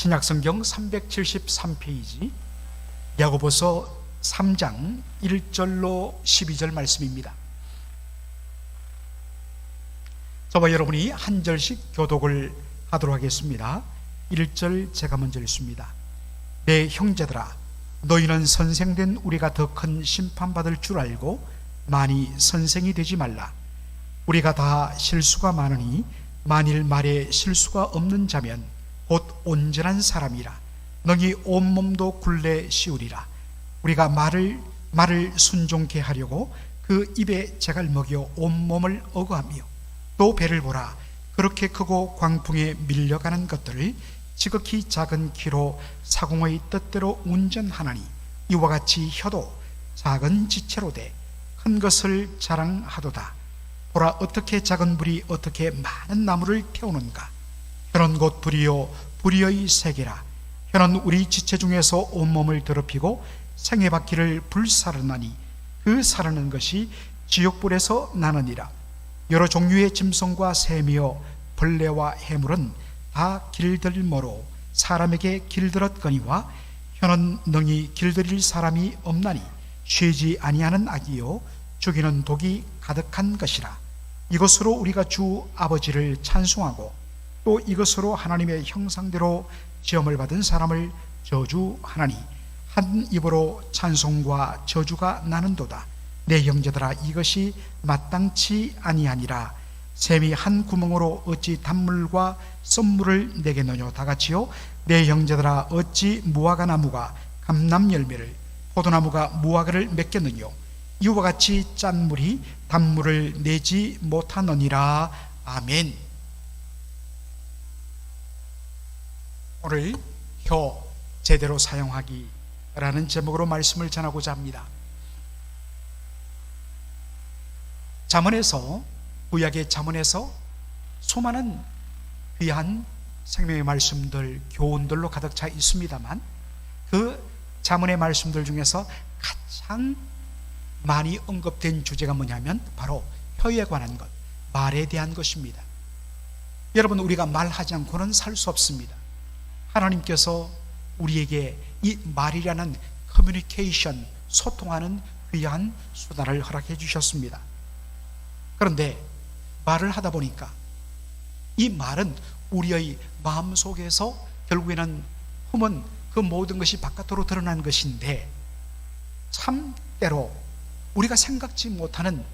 신약성경 373페이지 야고보서 3장 1절로 12절 말씀입니다. 저와 여러분이 한 절씩 교독을 하도록 하겠습니다. 1절 제가 먼저 읽습니다. 내 형제들아, 너희는 선생된 우리가 더 큰 심판받을 줄 알고 많이 선생이 되지 말라. 우리가 다 실수가 많으니 만일 말에 실수가 없는 자면 곧 온전한 사람이라 너희 온몸도 굴레 씌우리라. 우리가 말을 순종케 하려고 그 입에 재갈 먹여 온몸을 어거하며 또 배를 보라. 그렇게 크고 광풍에 밀려가는 것들을 지극히 작은 키로 사공의 뜻대로 운전하나니 이와 같이 혀도 작은 지체로 돼 큰 것을 자랑하도다. 보라, 어떻게 작은 불이 어떻게 많은 나무를 태우는가. 혀는 곧 불이요 불의의 세계라. 혀는 우리 지체 중에서 온몸을 더럽히고 생의 바퀴를 불사르나니 그 사르는 것이 지옥불에서 나느니라. 여러 종류의 짐승과 새며 벌레와 해물은 다 길들모로 사람에게 길들었거니와 혀는 능히 길들일 사람이 없나니 쉬지 아니하는 악이요 죽이는 독이 가득한 것이라. 이것으로 우리가 주 아버지를 찬송하고 또 이것으로 하나님의 형상대로 지음을 받은 사람을 저주하나니 한 입으로 찬송과 저주가 나는도다. 내 형제들아, 이것이 마땅치 아니하니라. 샘이 한 구멍으로 어찌 단물과 썬물을 내겠느뇨. 다같이요, 내 형제들아, 어찌 무화과 나무가 감람 열매를 포도나무가 무화과를 맺겠느뇨. 이와 같이 짠 물이 단물을 내지 못하느니라. 아멘. 오늘 혀 제대로 사용하기라는 제목으로 말씀을 전하고자 합니다. 잠언에서, 구약의 잠언에서 수많은 귀한 생명의 말씀들, 교훈들로 가득 차 있습니다만 그 잠언의 말씀들 중에서 가장 많이 언급된 주제가 뭐냐면 바로 혀에 관한 것, 말에 대한 것입니다. 여러분, 우리가 말하지 않고는 살 수 없습니다. 하나님께서 우리에게 이 말이라는 커뮤니케이션, 소통하는 귀한 수단을 허락해 주셨습니다. 그런데 말을 하다 보니까 이 말은 우리의 마음속에서 결국에는 품은 그 모든 것이 바깥으로 드러난 것인데 참 때로 우리가 생각지 못하는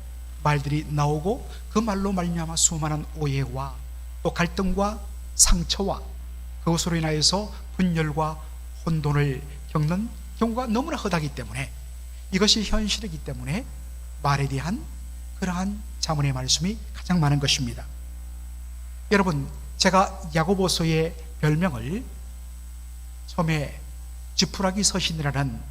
말들이 나오고 그 말로 말미암아 수많은 오해와 또 갈등과 상처와 그것으로 인하여서 분열과 혼돈을 겪는 경우가 너무나 흔하기 때문에 이것이 현실이기 때문에 말에 대한 그러한 잠언의 말씀이 가장 많은 것입니다. 여러분, 제가 야고보서의 별명을 처음에 지푸라기 서신이라는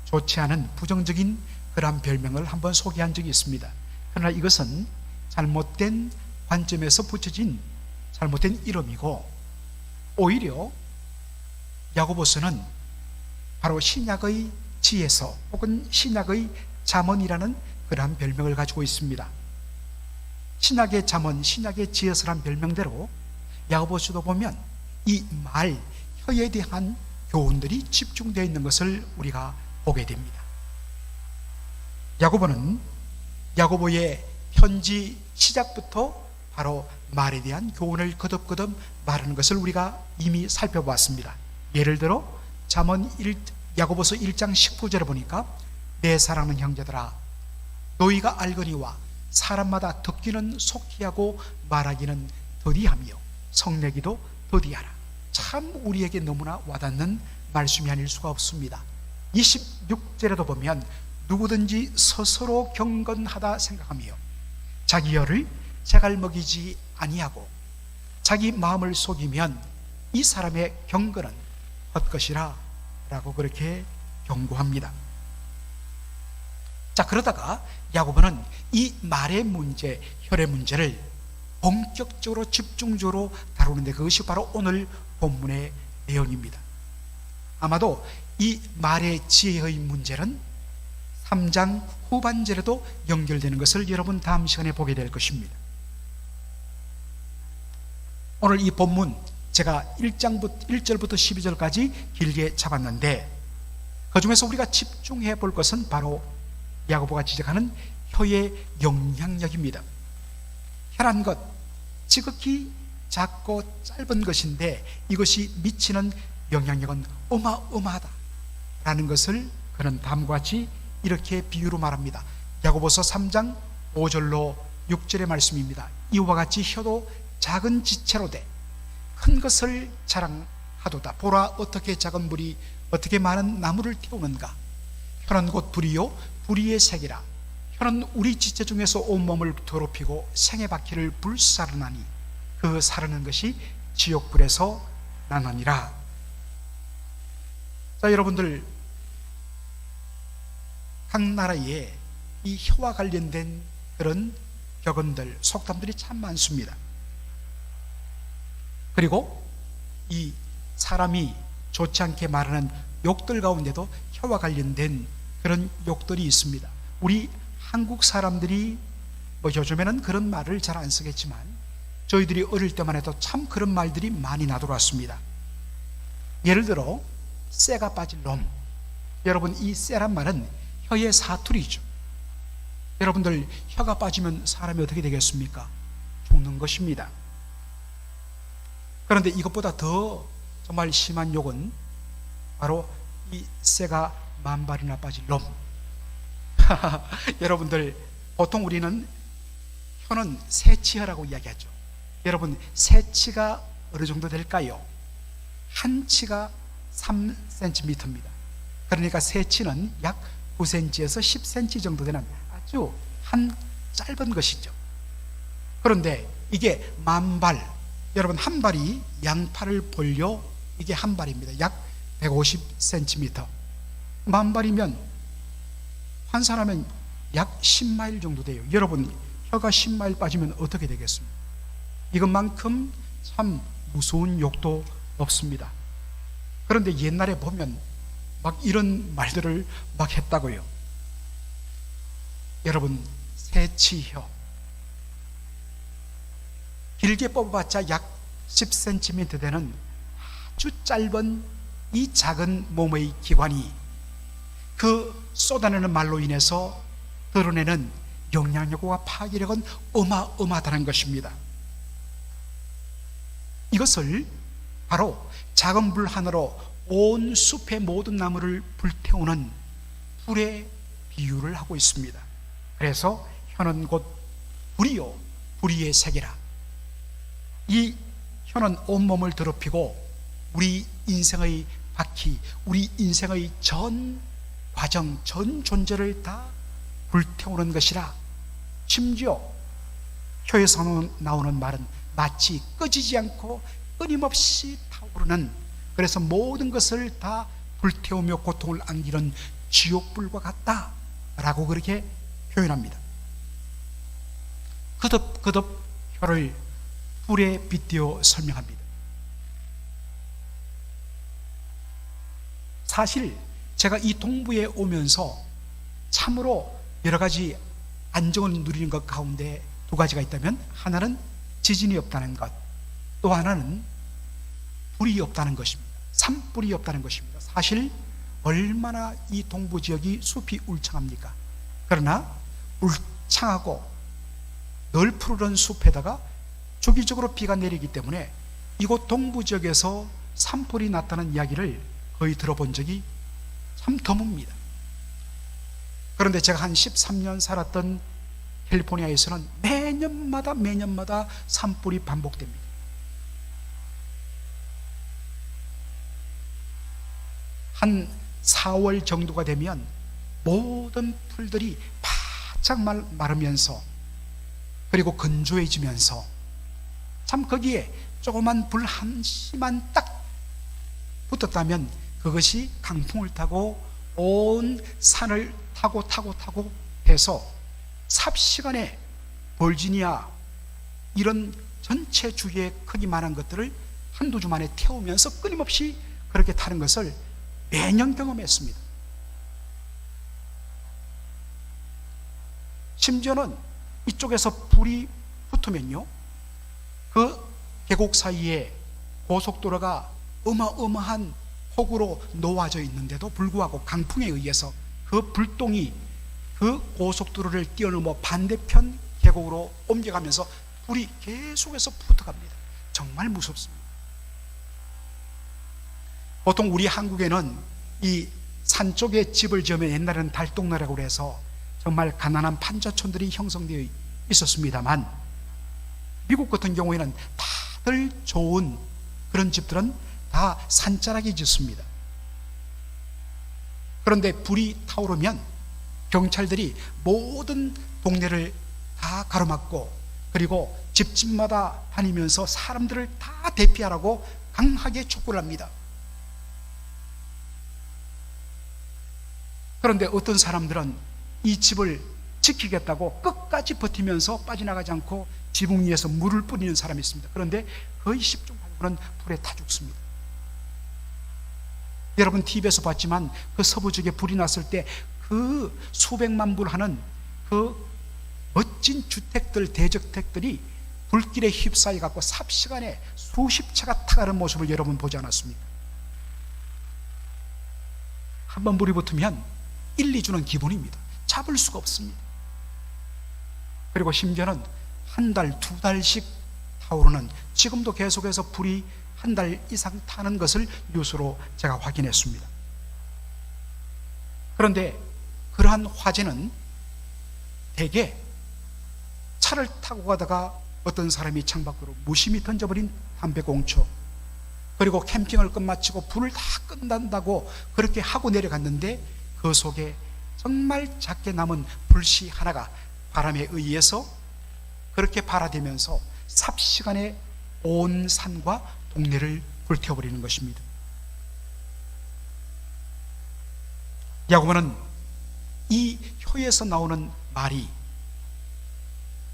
좋지 않은 부정적인 그러한 별명을 한번 소개한 적이 있습니다. 그러나 이것은 잘못된 관점에서 붙여진 잘못된 이름이고 오히려 야고보서는 바로 신약의 지혜서 혹은 신약의 잠언이라는 그러한 별명을 가지고 있습니다. 신약의 잠언, 신약의 지혜서란 별명대로 야고보서도 보면 이 말, 혀에 대한 교훈들이 집중되어 있는 것을 우리가 보게 됩니다. 야고보는 야고보의 편지 시작부터 바로 말에 대한 교훈을 거듭거듭 말하는 것을 우리가 이미 살펴보았습니다. 예를 들어 야고보서 1장 19절에 보니까 내 사랑하는 형제들아, 너희가 알거니와 사람마다 듣기는 속히 하고 말하기는 더디하며 성내기도 더디하라. 참 우리에게 너무나 와닿는 말씀이 아닐 수가 없습니다. 26절에도 보면 누구든지 스스로 경건하다 생각하며 자기 혀를 재갈 먹이지 아니하고 자기 마음을 속이면 이 사람의 경건은 헛것이라 라고 그렇게 경고합니다. 자, 그러다가 야고보는 이 말의 문제, 혈의 문제를 본격적으로 집중적으로 다루는데 그것이 바로 오늘 본문의 내용입니다. 아마도 이 말의 지혜의 문제는 3장 후반절에도 연결되는 것을 여러분 다음 시간에 보게 될 것입니다. 오늘 이 본문 제가 1절부터 12절까지 길게 잡았는데, 그 중에서 우리가 집중해 볼 것은 바로 야고보가 지적하는 혀의 영향력입니다. 혀란 것, 지극히 작고 짧은 것인데 이것이 미치는 영향력은 어마어마하다라는 것을 그는 다음과 같이 이렇게 비유로 말합니다. 야고보서 3장 5절로 6절의 말씀입니다. 이와 같이 혀도 작은 지체로 돼 큰 것을 자랑하도다. 보라, 어떻게 작은 불이 어떻게 많은 나무를 태우는가. 혀는 곧 불이요 불의의 색이라. 혀는 우리 지체 중에서 온몸을 더럽히고 생의 바퀴를 불사르나니 그 사르는 것이 지옥불에서 나느니라. 자, 여러분들, 각 나라에 이 혀와 관련된 그런 격언들, 속담들이 참 많습니다. 그리고 이 사람이 좋지 않게 말하는 욕들 가운데도 혀와 관련된 그런 욕들이 있습니다. 우리 한국 사람들이 요즘에는 그런 말을 잘 안 쓰겠지만 저희들이 어릴 때만 해도 참 그런 말들이 많이 나돌았습니다. 예를 들어 쇠가 빠진 놈. 여러분, 이 쇠란 말은 혀의 사투리죠. 여러분들, 혀가 빠지면 사람이 어떻게 되겠습니까? 죽는 것입니다. 그런데 이것보다 더 정말 심한 욕은 바로 이 쇠가 만발이나 빠진 놈. 여러분들, 보통 우리는 혀는 새치혀라고 이야기하죠. 여러분, 새치가 어느 정도 될까요? 한 치가 3cm입니다. 그러니까 새치는 약 9cm에서 10cm 정도 되는 아주 한 짧은 것이죠. 그런데 이게 만발, 여러분, 한 발이 양팔을 벌려 이게 한 발입니다. 약 150cm. 만발이면 환산하면 약 10마일 정도 돼요. 여러분, 혀가 10마일 빠지면 어떻게 되겠습니까? 이것만큼 참 무서운 욕도 없습니다. 그런데 옛날에 보면 막 이런 말들을 막 했다고요. 여러분, 새치혀, 길게 뽑아봤자 약 10cm 되는 아주 짧은 이 작은 몸의 기관이 그 쏟아내는 말로 인해서 드러내는 영향력과 파괴력은 어마어마하다는 것입니다. 이것을 바로 작은 불 하나로 온 숲의 모든 나무를 불태우는 불의 비유를 하고 있습니다. 그래서 혀는 곧 불이요 불의의 색이라. 이 혀는 온몸을 더럽히고 우리 인생의 바퀴, 우리 인생의 전 과정, 전 존재를 다 불태우는 것이라. 심지어 혀에서 나오는 말은 마치 꺼지지 않고 끊임없이 타오르는, 그래서 모든 것을 다 불태우며 고통을 안기는 지옥불과 같다라고 그렇게 표현합니다. 거듭 혀를 불에 빗대어 설명합니다. 사실 제가 이 동부에 오면서 참으로 여러 가지 안정을 누리는 것 가운데 두 가지가 있다면, 하나는 지진이 없다는 것, 또 하나는 불이 없다는 것입니다. 산불이 없다는 것입니다. 사실 얼마나 이 동부 지역이 숲이 울창합니까? 그러나 울창하고 널푸른 숲에다가 주기적으로 비가 내리기 때문에 이곳 동부 지역에서 산불이 났다는 이야기를 거의 들어본 적이 참 드뭅니다. 그런데 제가 한 13년 살았던 캘리포니아에서는 매년마다 산불이 반복됩니다. 한 4월 정도가 되면 모든 풀들이 바짝 마르면서, 그리고 건조해지면서, 참 거기에 조그만 불 한시만 딱 붙었다면 그것이 강풍을 타고 온 산을 타고 해서 삽시간에 벌지니아 이런 전체 주위의 크기만한 것들을 한두 주 만에 태우면서 끊임없이 그렇게 타는 것을 매년 경험했습니다. 심지어는 이쪽에서 불이 붙으면요, 그 계곡 사이에 고속도로가 어마어마한 폭우로 놓아져 있는데도 불구하고 강풍에 의해서 그 불똥이 그 고속도로를 뛰어넘어 반대편 계곡으로 옮겨가면서 불이 계속해서 붙어갑니다. 정말 무섭습니다. 보통 우리 한국에는 이 산 쪽에 집을 지으면 옛날에는 달동네라고 해서 정말 가난한 판자촌들이 형성되어 있었습니다만, 미국 같은 경우에는 다들 좋은 그런 집들은 다 산자락이 짓습니다. 그런데 불이 타오르면 경찰들이 모든 동네를 다 가로막고, 그리고 집집마다 다니면서 사람들을 다 대피하라고 강하게 촉구를 합니다. 그런데 어떤 사람들은 이 집을 지키겠다고 끝까지 버티면서 빠져나가지 않고 지붕 위에서 물을 뿌리는 사람이 있습니다. 그런데 거의 10중 8구는 불에 타 죽습니다. 여러분 TV에서 봤지만 그 서부 지역에 불이 났을 때 그 수백만 불 하는 그 멋진 주택들, 대저택들이 불길에 휩싸여 갖고 삽시간에 수십 차가 타가는 모습을 여러분 보지 않았습니까? 한번 불이 붙으면 1, 2주는 기본입니다. 잡을 수가 없습니다. 그리고 심지어는 한 달, 두 달씩 타오르는, 지금도 계속해서 불이 한 달 이상 타는 것을 뉴스로 제가 확인했습니다. 그런데 그러한 화재는 대개 차를 타고 가다가 어떤 사람이 창밖으로 무심히 던져버린 담배꽁초, 그리고 캠핑을 끝마치고 불을 다 끈다고 그렇게 하고 내려갔는데 그 속에 정말 작게 남은 불씨 하나가 바람에 의해서 그렇게 발아되면서 삽시간에 온 산과 동네를 불태워버리는 것입니다. 야고보는 이 효에서 나오는 말이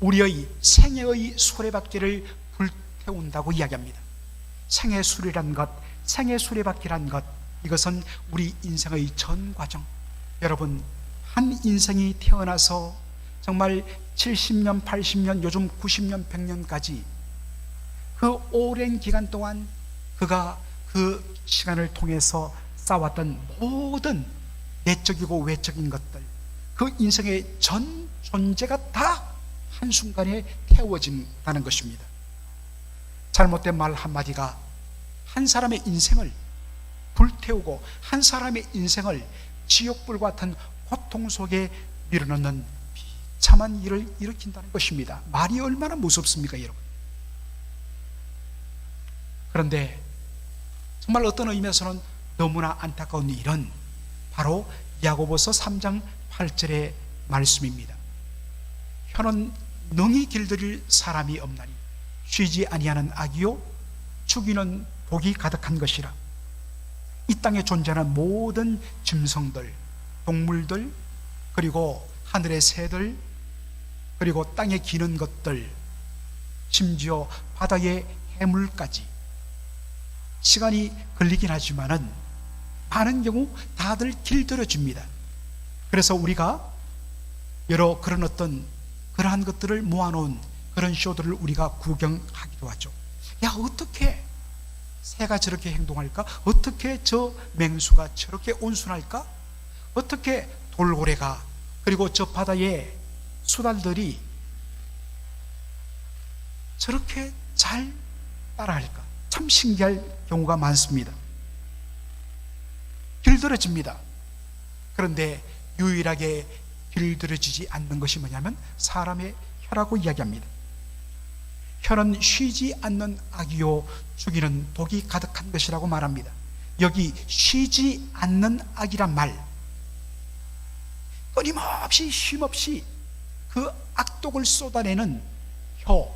우리의 생애의 수레바퀴를 불태운다고 이야기합니다. 생애 수레란 것, 생애 수레바퀴란 것, 이것은 우리 인생의 전 과정. 여러분, 한 인생이 태어나서 정말 70년, 80년, 요즘 90년, 100년까지 그 오랜 기간 동안 그가 그 시간을 통해서 쌓았던 모든 내적이고 외적인 것들, 그 인생의 전 존재가 다 한순간에 태워진다는 것입니다. 잘못된 말 한마디가 한 사람의 인생을 불태우고 한 사람의 인생을 지옥불 같은 고통 속에 밀어넣는 비참한 일을 일으킨다는 것입니다. 말이 얼마나 무섭습니까, 여러분? 그런데 정말 어떤 의미에서는 너무나 안타까운 일은 바로 야고보서 3장 8절의 말씀입니다. 혀는 능히 길들일 사람이 없나니 쉬지 아니하는 악이요 죽이는 독이 가득한 것이라. 이 땅에 존재하는 모든 짐승들, 동물들, 그리고 하늘의 새들, 그리고 땅에 기는 것들, 심지어 바다의 해물까지 시간이 걸리긴 하지만은 많은 경우 다들 길들여집니다. 그래서 우리가 여러 그런 어떤 그러한 것들을 모아놓은 그런 쇼들을 우리가 구경하기도 하죠. 야, 어떻게 새가 저렇게 행동할까? 어떻게 저 맹수가 저렇게 온순할까? 어떻게 돌고래가, 그리고 저 바다의 수달들이 저렇게 잘 따라할까? 참 신기할 경우가 많습니다. 길들여집니다. 그런데 유일하게 길들여지지 않는 것이 뭐냐면 사람의 혀라고 이야기합니다. 혀는 쉬지 않는 악이요 죽이는 독이 가득한 것이라고 말합니다. 여기 쉬지 않는 악이란 말, 끊임없이 쉼없이 그 악독을 쏟아내는 혀,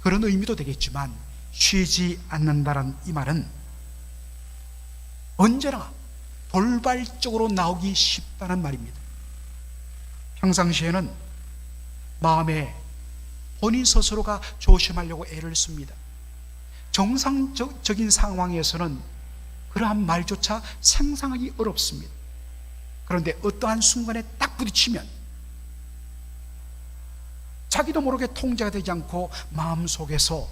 그런 의미도 되겠지만 쉬지 않는다는 이 말은 언제나 돌발적으로 나오기 쉽다는 말입니다. 평상시에는 마음에 본인 스스로가 조심하려고 애를 씁니다. 정상적인 상황에서는 그러한 말조차 상상하기 어렵습니다. 그런데 어떠한 순간에 딱 부딪히면 자기도 모르게 통제가 되지 않고 마음속에서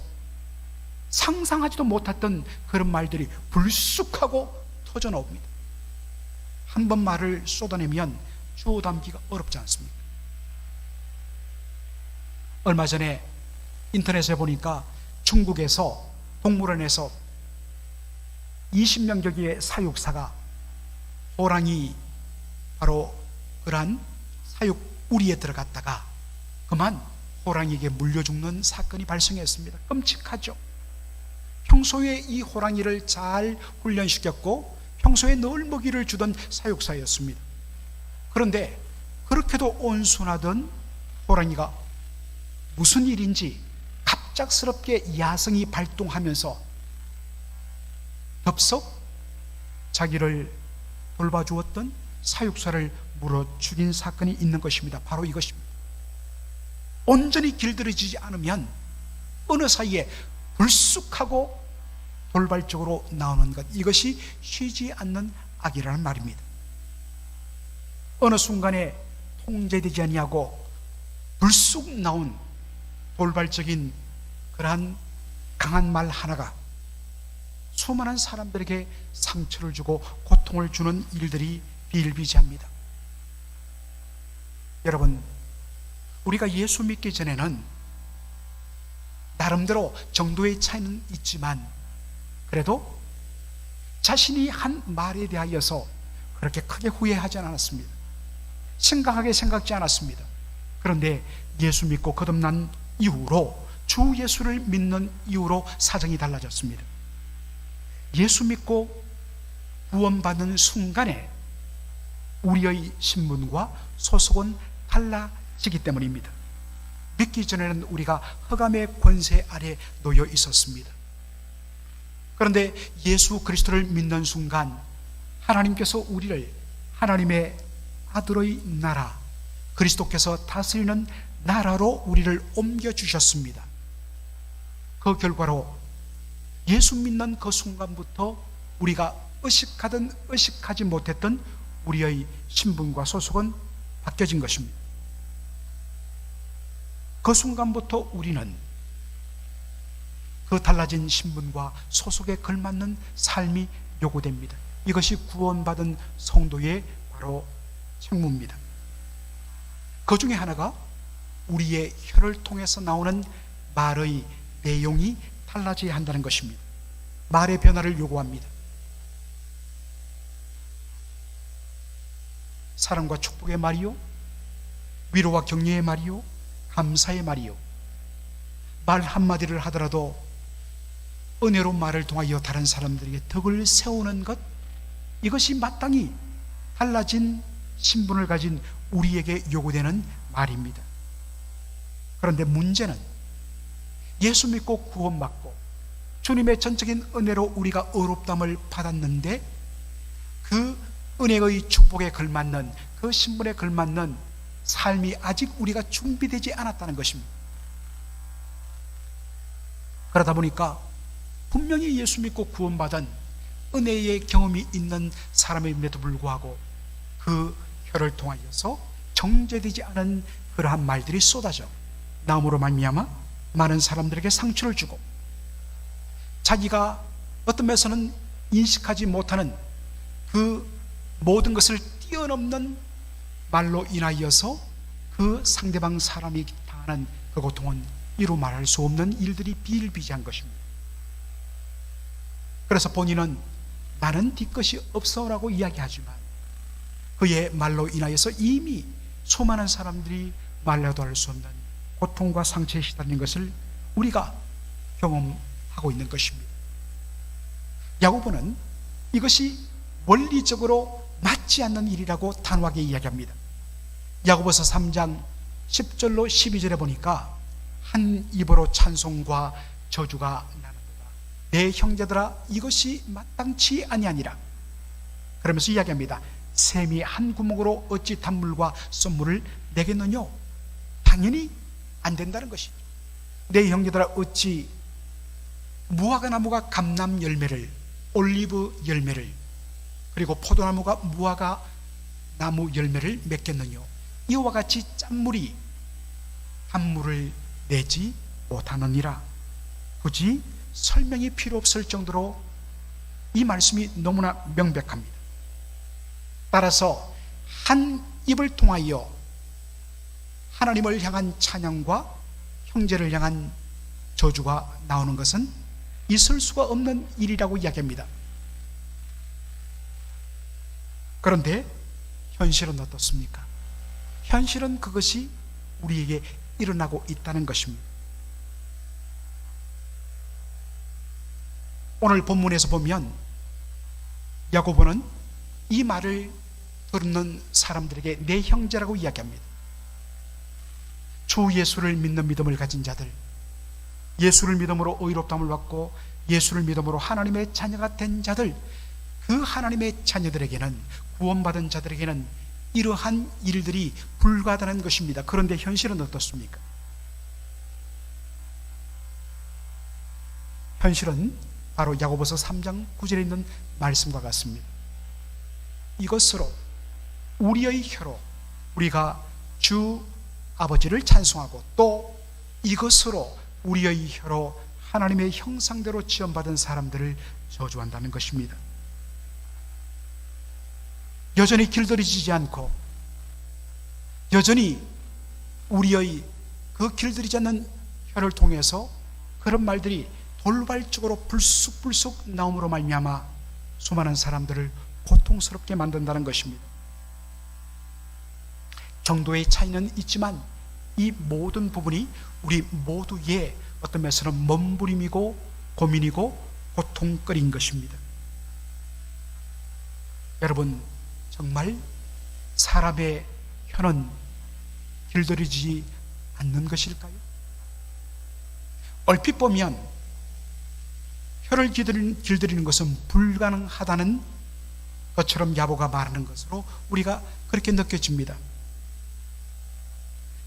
상상하지도 못했던 그런 말들이 불쑥하고 터져 나옵니다. 한 번 말을 쏟아내면 주워 담기가 어렵지 않습니까? 얼마 전에 인터넷에 보니까 중국에서 동물원에서 20명 격의 사육사가 호랑이 바로 그러한 사육 우리에 들어갔다가 그만 호랑이에게 물려 죽는 사건이 발생했습니다. 끔찍하죠. 평소에 이 호랑이를 잘 훈련시켰고 평소에 늘 먹이를 주던 사육사였습니다. 그런데 그렇게도 온순하던 호랑이가 무슨 일인지 갑작스럽게 야성이 발동하면서 덥석 자기를 돌봐주었던 사육사를 물어 죽인 사건이 있는 것입니다. 바로 이것입니다. 온전히 길들여지지 않으면 어느 사이에 불쑥하고 돌발적으로 나오는 것, 이것이 쉬지 않는 악이라는 말입니다. 어느 순간에 통제되지 아니하고 불쑥 나온 돌발적인 그러한 강한 말 하나가 수많은 사람들에게 상처를 주고 고통을 주는 일들이 비일비재합니다. 여러분, 우리가 예수 믿기 전에는 나름대로 정도의 차이는 있지만 그래도 자신이 한 말에 대하여서 그렇게 크게 후회하지 않았습니다. 심각하게 생각지 않았습니다. 그런데 예수 믿고 거듭난 이후로, 주 예수를 믿는 이후로 사정이 달라졌습니다. 예수 믿고 구원받는 순간에 우리의 신분과 소속은 달라지기 때문입니다. 믿기 전에는 우리가 흑암의 권세 아래 놓여 있었습니다. 그런데 예수 그리스도를 믿는 순간 하나님께서 우리를 하나님의 아들의 나라, 그리스도께서 다스리는 나라로 우리를 옮겨주셨습니다. 그 결과로 예수 믿는 그 순간부터 우리가 의식하든 의식하지 못했던 우리의 신분과 소속은 바뀌어진 것입니다. 그 순간부터 우리는 그 달라진 신분과 소속에 걸맞는 삶이 요구됩니다. 이것이 구원받은 성도의 바로 책무입니다. 그 중에 하나가 우리의 혀를 통해서 나오는 말의 내용이 달라져야 한다는 것입니다. 말의 변화를 요구합니다. 사랑과 축복의 말이요, 위로와 격려의 말이요, 감사의 말이요, 말 한마디를 하더라도 은혜로운 말을 통하여 다른 사람들에게 덕을 세우는 것, 이것이 마땅히 달라진 신분을 가진 우리에게 요구되는 말입니다. 그런데 문제는 예수 믿고 구원받고 주님의 전적인 은혜로 우리가 의롭다함을 받았는데 그 은혜의 축복에 걸맞는, 그 신분에 걸맞는 삶이 아직 우리가 준비되지 않았다는 것입니다. 그러다 보니까 분명히 예수 믿고 구원받은 은혜의 경험이 있는 사람임에도 불구하고 그 혀를 통하여서 정제되지 않은 그러한 말들이 쏟아져 나옴으로 말미암아 많은 사람들에게 상처를 주고 자기가 어떤 면에서는 인식하지 못하는 그 모든 것을 뛰어넘는 말로 인하여서 그 상대방 사람이 당하는 그 고통은 이루 말할 수 없는 일들이 비일비재한 것입니다. 그래서 본인은 나는 뒤끝이 없어라고 이야기하지만 그의 말로 인하여서 이미 수많은 사람들이 말려도 할 수 없는 고통과 상처에 시달리는 것을 우리가 경험하고 있는 것입니다. 야고보는 이것이 원리적으로 맞지 않는 일이라고 단호하게 이야기합니다. 야고보서 3장 10절로 12절에 보니까 한 입으로 찬송과 저주가 나는도다. 내 형제들아 이것이 마땅치 아니하니라. 그러면서 이야기합니다. 샘이 한 구멍으로 어찌 단물과 썬물을 내겠느뇨? 당연히 안 된다는 것이죠. 내 형제들아 어찌 무화과 나무가 감람 열매를, 올리브 열매를, 그리고 포도나무가 무화과 나무 열매를 맺겠느뇨? 이와 같이 짠물이 단물을 내지 못하느니라. 굳이 설명이 필요 없을 정도로 이 말씀이 너무나 명백합니다. 따라서 한 입을 통하여 하나님을 향한 찬양과 형제를 향한 저주가 나오는 것은 있을 수가 없는 일이라고 이야기합니다. 그런데 현실은 어떻습니까? 현실은 그것이 우리에게 일어나고 있다는 것입니다. 오늘 본문에서 보면 야고보는 이 말을 듣는 사람들에게 내 형제라고 이야기합니다. 주 예수를 믿는 믿음을 가진 자들, 예수를 믿음으로 의롭다함을 받고 예수를 믿음으로 하나님의 자녀가 된 자들, 그 하나님의 자녀들에게는, 구원받은 자들에게는 이러한 일들이 불가하다는 것입니다. 그런데 현실은 어떻습니까? 현실은 바로 야고보서 3장 9절에 있는 말씀과 같습니다. 이것으로 우리의 혀로 우리가 주 아버지를 찬송하고, 또 이것으로 우리의 혀로 하나님의 형상대로 지음받은 사람들을 저주한다는 것입니다. 여전히 길들이지 않고 여전히 우리의 그 길들이지 않는 혀를 통해서 그런 말들이 돌발적으로 불쑥불쑥 나옴으로 말미암아 수많은 사람들을 고통스럽게 만든다는 것입니다. 정도의 차이는 있지만 이 모든 부분이 우리 모두의 어떤 면에서는 몸부림이고 고민이고 고통거리인 것입니다. 여러분, 정말 사람의 혀는 길들이지 않는 것일까요? 얼핏 보면 혀를 길들이는 것은 불가능하다는 것처럼 야고보가 말하는 것으로 우리가 그렇게 느껴집니다.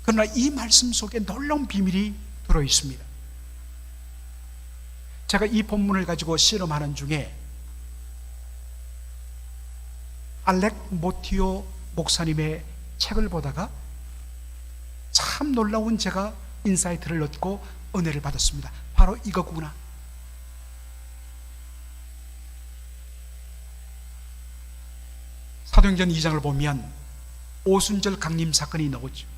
그러나 이 말씀 속에 놀라운 비밀이 들어 있습니다. 제가 이 본문을 가지고 씨름하는 중에 알렉 모티오 목사님의 책을 보다가 참 놀라운 제가 인사이트를 얻고 은혜를 받았습니다. 바로 이거구나. 사도행전 2장을 보면 오순절 강림 사건이 나오죠.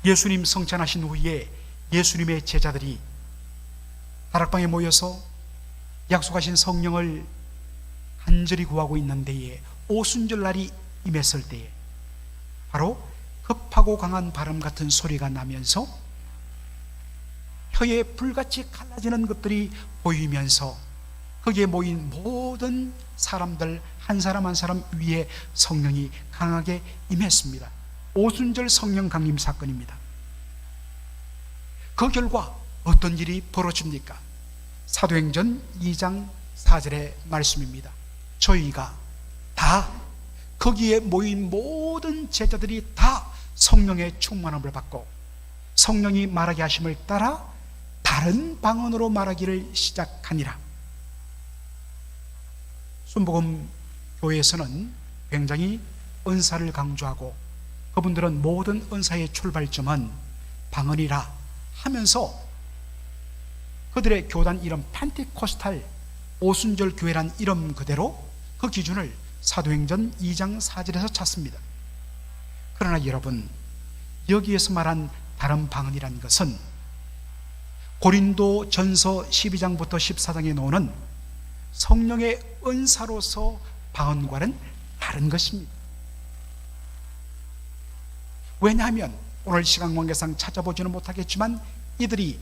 예수님 성찬하신 후에 예수님의 제자들이 다락방에 모여서 약속하신 성령을 간절히 구하고 있는 데에 오순절 날이 임했을 때에 바로 급하고 강한 바람 같은 소리가 나면서 혀에 불같이 갈라지는 것들이 보이면서 거기에 모인 모든 사람들 한 사람 한 사람 위에 성령이 강하게 임했습니다. 오순절 성령 강림 사건입니다. 그 결과 어떤 일이 벌어집니까? 사도행전 2장 4절의 말씀입니다. 저희가 다 거기에 모인 모든 제자들이 다 성령의 충만함을 받고 성령이 말하게 하심을 따라 다른 방언으로 말하기를 시작하니라. 순복음 교회에서는 굉장히 은사를 강조하고 그분들은 모든 은사의 출발점은 방언이라 하면서 그들의 교단 이름 펜테코스탈 오순절 교회란 이름 그대로 그 기준을 사도행전 2장 4절에서 찾습니다. 그러나 여러분, 여기에서 말한 다른 방언이라는 것은 고린도 전서 12장부터 14장에 나오는 성령의 은사로서 방언과는 다른 것입니다. 왜냐하면 오늘 시간 관계상 찾아보지는 못하겠지만 이들이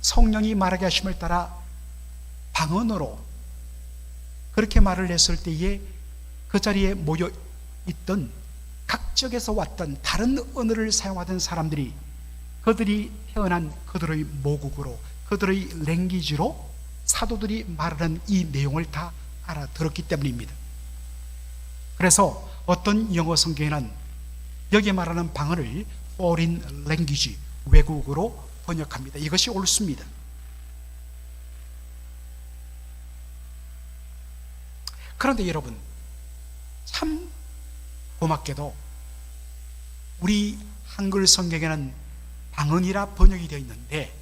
성령이 말하게 하심을 따라 방언으로 그렇게 말을 했을 때에 그 자리에 모여 있던 각 지역에서 왔던 다른 언어를 사용하던 사람들이 그들이 태어난 그들의 모국어로 그들의 랭귀지로 사도들이 말하는 이 내용을 다 알아들었기 때문입니다. 그래서 어떤 영어 성경에는 여기에 말하는 방언을 foreign language, 외국어로 번역합니다. 이것이 옳습니다. 그런데 여러분, 참 고맙게도 우리 한글 성경에는 방언이라 번역이 되어 있는데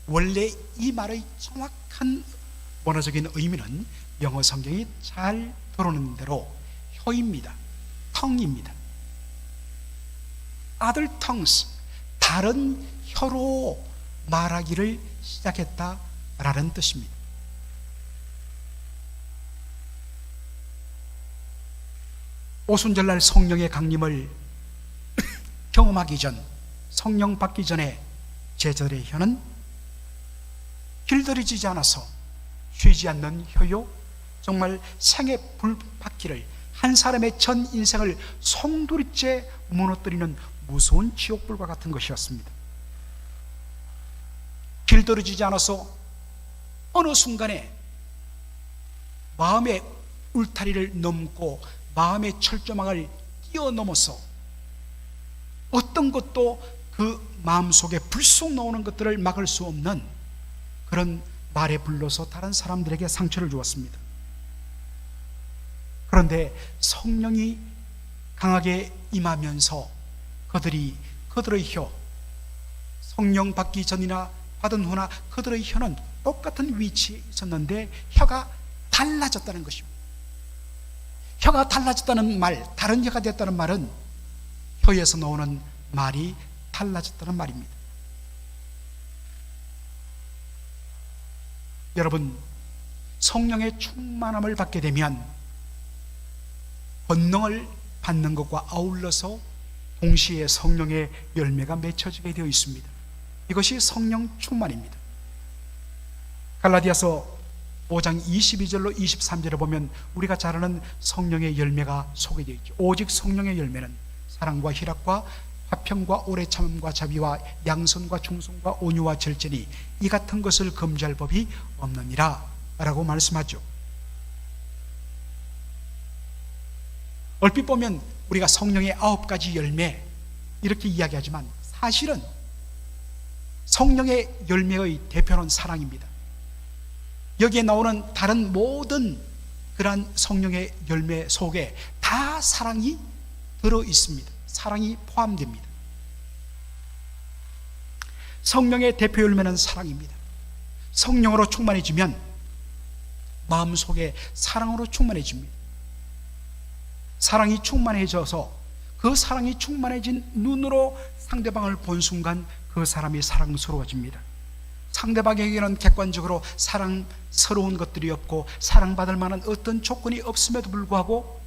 원래 이 말의 정확한 원어적인 의미는 영어 성경이 잘 들어오는 대로 혀입니다. tongue입니다. other tongues, 다른 혀로 말하기를 시작했다라는 뜻입니다. 오순절날 성령의 강림을 경험하기 전, 성령 받기 전에 제자들의 혀는 길들여지지 않아서 쉬지 않는 혀요, 정말 생의 불바퀴를, 한 사람의 전 인생을 송두리째 무너뜨리는 무서운 지옥불과 같은 것이었습니다. 길들여지지 않아서 어느 순간에 마음의 울타리를 넘고 마음의 철조망을 뛰어넘어서 어떤 것도 그 마음속에 불쑥 나오는 것들을 막을 수 없는 그런 말에 불러서 다른 사람들에게 상처를 주었습니다. 그런데 성령이 강하게 임하면서 그들의 혀, 성령 받기 전이나 받은 후나 그들의 혀는 똑같은 위치에 있었는데 혀가 달라졌다는 것입니다. 혀가 달라졌다는 말, 다른 혀가 됐다는 말은 혀에서 나오는 말이 달라졌다는 말입니다. 여러분, 성령의 충만함을 받게 되면 권능을 받는 것과 아울러서 동시에 성령의 열매가 맺혀지게 되어 있습니다. 이것이 성령 충만입니다. 갈라디아서 5장 22절로 23절에 보면 우리가 잘 아는 성령의 열매가 소개되어 있죠. 오직 성령의 열매는 사랑과 희락과 화평과 오래 참음과 자비와 양선과 충성과 온유와 절제니 이 같은 것을 금지할 법이 없느니라 라고 말씀하죠. 얼핏 보면 우리가 성령의 9가지 열매 이렇게 이야기하지만 사실은 성령의 열매의 대표는 사랑입니다. 여기에 나오는 다른 모든 그러한 성령의 열매 속에 다 사랑이 들어 있습니다. 사랑이 포함됩니다. 성령의 대표 열매는 사랑입니다. 성령으로 충만해지면 마음속에 사랑으로 충만해집니다. 사랑이 충만해져서 그 사랑이 충만해진 눈으로 상대방을 본 순간 그 사람이 사랑스러워집니다. 상대방에게는 객관적으로 사랑스러운 것들이 없고 사랑받을 만한 어떤 조건이 없음에도 불구하고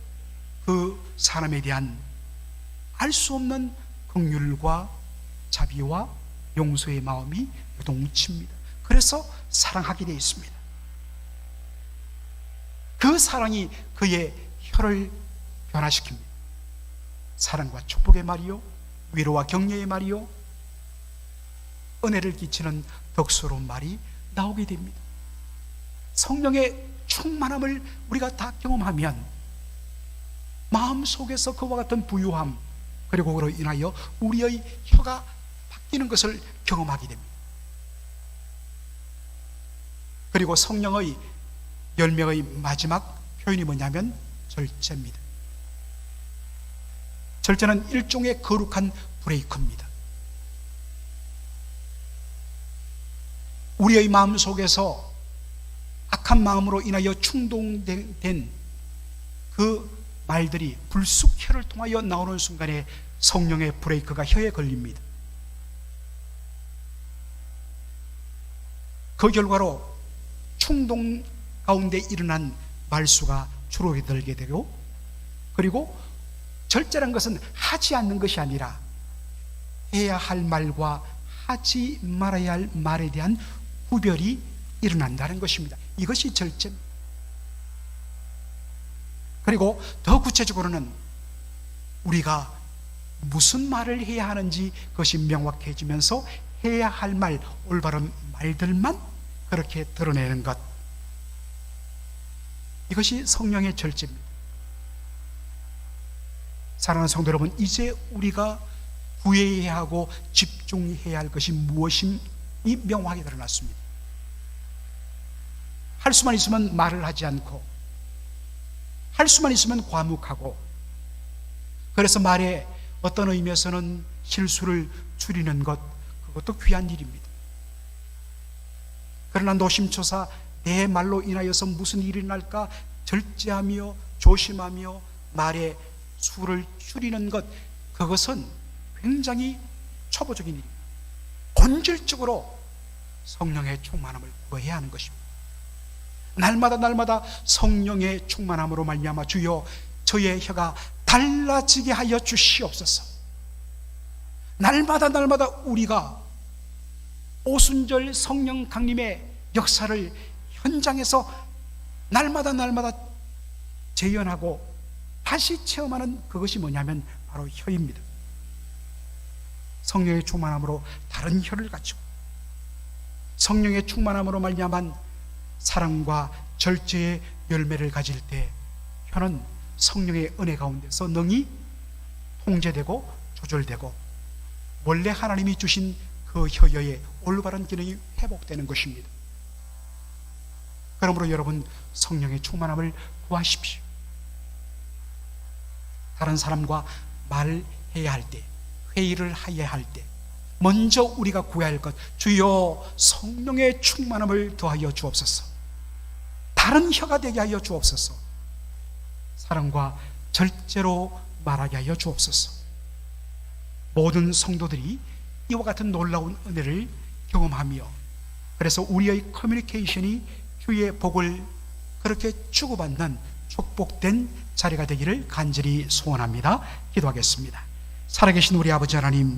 그 사람에 대한 알 수 없는 긍휼과 자비와 용서의 마음이 요동칩니다. 그래서 사랑하게 되어 있습니다. 그 사랑이 그의 혀를 변화시킵니다. 사랑과 축복의 말이요, 위로와 격려의 말이요, 은혜를 끼치는 덕스러운 말이 나오게 됩니다. 성령의 충만함을 우리가 다 경험하면 마음속에서 그와 같은 부유함, 그리고 그로 인하여 우리의 혀가 바뀌는 것을 경험하게 됩니다. 그리고 성령의 열매의 마지막 표현이 뭐냐면 절제입니다. 절제는 일종의 거룩한 브레이크입니다. 우리의 마음 속에서 악한 마음으로 인하여 충동된 그 말들이 불쑥 혀를 통하여 나오는 순간에 성령의 브레이크가 혀에 걸립니다. 그 결과로 충동 가운데 일어난 말수가 줄어들게 되고, 그리고 절제란 것은 하지 않는 것이 아니라 해야 할 말과 하지 말아야 할 말에 대한 구별이 일어난다는 것입니다. 이것이 절제입니다. 그리고 더 구체적으로는 우리가 무슨 말을 해야 하는지 그것이 명확해지면서 해야 할 말, 올바른 말들만 그렇게 드러내는 것, 이것이 성령의 절제입니다. 사랑하는 성도 여러분, 이제 우리가 구해야 하고 집중해야 할 것이 무엇임이 명확하게 드러났습니다. 할 수만 있으면 말을 하지 않고, 할 수만 있으면 과묵하고, 그래서 말에 어떤 의미에서는 실수를 줄이는 것, 그것도 귀한 일입니다. 그러나 노심초사 내 말로 인하여서 무슨 일이 날까 절제하며 조심하며 말에 수를 줄이는 것, 그것은 굉장히 초보적인 일입니다. 본질적으로 성령의 충만함을 구해야 하는 것입니다. 날마다 성령의 충만함으로 말미암아 주여 저의 혀가 달라지게 하여 주시옵소서. 날마다 우리가 오순절 성령 강림의 역사를 현장에서 날마다 재현하고 다시 체험하는 그것이 뭐냐면 바로 혀입니다. 성령의 충만함으로 다른 혀를 가지고 성령의 충만함으로 말미암은 사랑과 절제의 열매를 가질 때 혀는 성령의 은혜 가운데서 능히 통제되고 조절되고 원래 하나님이 주신 그 혀의 올바른 기능이 회복되는 것입니다. 그러므로 여러분 성령의 충만함을 구하십시오. 다른 사람과 말해야 할 때, 회의를 해야 할 때 먼저 우리가 구해야 할 것, 주여 성령의 충만함을 더하여 주옵소서. 다른 혀가 되게 하여 주옵소서. 사랑과 절제로 말하게 하여 주옵소서. 모든 성도들이 이와 같은 놀라운 은혜를 경험하며 그래서 우리의 커뮤니케이션이 주의 복을 그렇게 주고받는 축복된 자리가 되기를 간절히 소원합니다. 기도하겠습니다. 살아계신 우리 아버지 하나님,